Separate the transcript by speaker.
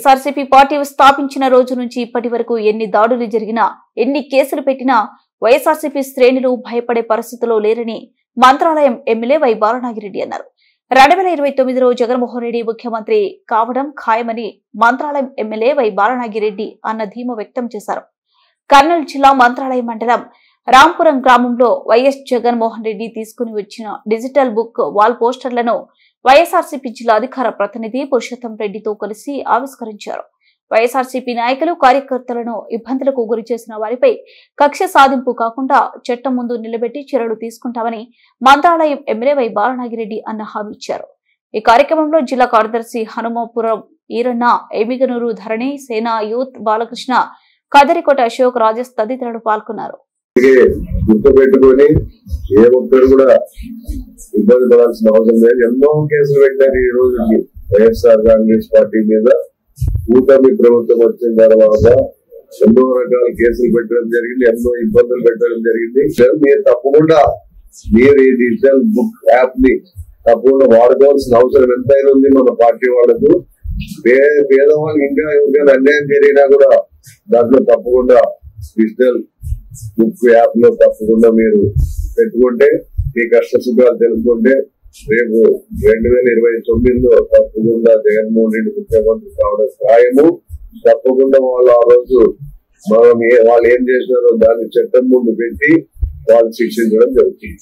Speaker 1: YSRCP party స్థాపించిన రోజు నుంచి ఇప్పటి వరకు ఎన్ని దాడులు జరిగినా, ఎన్ని కేసులు పెట్టినా వైఎస్ఆర్సీపీ శ్రేణులు భయపడే పరిస్థితిలో లేరని మంత్రాలయం ఎమ్మెల్యే వై బాలనాగిరెడ్డి అన్నారు. 2029లో జగన్మోహన్ రెడ్డి ముఖ్యమంత్రి కావడం ఖాయమని మంత్రాలయం ఎమ్మెల్యే వై బాలనాగిరెడ్డి అన్న ధీమా వ్యక్తం చేశారు. కర్నూలు జిల్లా మంత్రాలయం మండలం రాంపురం గ్రామంలో వైఎస్ జగన్మోహన్ రెడ్డి తీసుకుని వచ్చిన డిజిటల్ బుక్ వాల్ పోస్టర్లను వైఎస్ఆర్సీపీ జిల్లా అధికార ప్రతినిధి పురుషోత్తం రెడ్డితో కలిసి ఆవిష్కరించారు. వైఎస్ఆర్సీపీ నాయకులు, కార్యకర్తలను ఇబ్బందులకు గురి చేసిన వారిపై కక్ష సాధింపు కాకుండా చట్టం ముందు నిలబెట్టి చర్యలు తీసుకుంటామని మంత్రాలయం ఎమ్మెల్యే వై బాలనాగిరెడ్డి అన్న హామీ ఇచ్చారు. ఈ కార్యక్రమంలో జిల్లా కార్యదర్శి హనుమాపురం ఈరన్న, ఎమిగనూరు ధరణి, సేనా యూత్ బాలకృష్ణ, కదరికోట అశోక్, రాజేష్ తదితరులు పాల్గొన్నారు.
Speaker 2: గుర్తుపెట్టుకొని ఏ ఒక్కరు కూడా ఇబ్బంది పడాల్సిన అవసరం లేదు. ఎన్నో కేసులు పెట్టారు ఈ రోజుకి వైఎస్ఆర్ కాంగ్రెస్ పార్టీ మీద. కూటమి ప్రభుత్వం వచ్చిన తర్వాత ఎన్నో రకాల కేసులు పెట్టడం జరిగింది, ఎన్నో ఇబ్బందులు పెట్టడం జరిగింది. మీరు తప్పకుండా మీరు ఈ డిజిటల్ బుక్ యాప్ ని తప్పకుండా వాడుకోవాల్సిన అవసరం ఎంతైనా ఉంది మన పార్టీ వాళ్ళకు. పేదవాళ్ళకి ఇంకా ఎవరికైనా అన్యాయం జరిగినా కూడా దాంట్లో తప్పకుండా డిజిటల్ బుక్ యాప్ లో తప్పకుండా మీరు పెట్టుకుంటే, మీ కష్ట సుఖాలు తెలుసుకుంటే రేపు 2029లో తప్పకుండా జగన్మోహన్ రెడ్డి ముఖ్యమంత్రి కావడం ఖాయము. తప్పకుండా వాళ్ళు ఆ రోజు వాళ్ళు ఏం చేశారో దాన్ని చట్టం ముందు పెట్టి వాళ్ళు శిక్షించడం జరుగుతుంది.